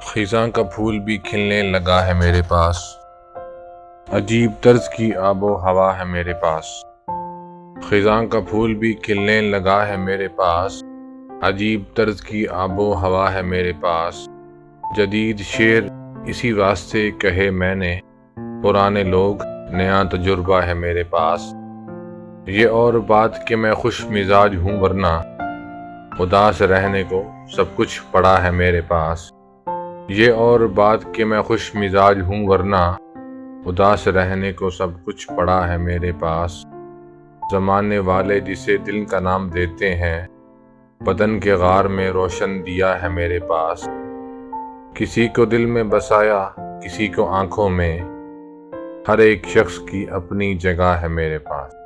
خزاں کا پھول بھی کھلنے لگا ہے میرے پاس، عجیب طرز کی آب و ہوا ہے میرے پاس۔ خزاں کا پھول بھی کھلنے لگا ہے میرے پاس، عجیب طرز کی آب و ہوا ہے میرے پاس۔ جدید شعر اسی واسطے کہے میں نے، پرانے لوگ نیا تجربہ ہے میرے پاس۔ یہ اور بات کہ میں خوش مزاج ہوں ورنہ اداس رہنے کو سب کچھ پڑا ہے میرے پاس۔ یہ اور بات کہ میں خوش مزاج ہوں ورنہ اداس رہنے کو سب کچھ پڑا ہے میرے پاس۔ زمانے والے جسے دل کا نام دیتے ہیں، بدن کے غار میں روشن دیا ہے میرے پاس۔ کسی کو دل میں بسایا، کسی کو آنکھوں میں، ہر ایک شخص کی اپنی جگہ ہے میرے پاس۔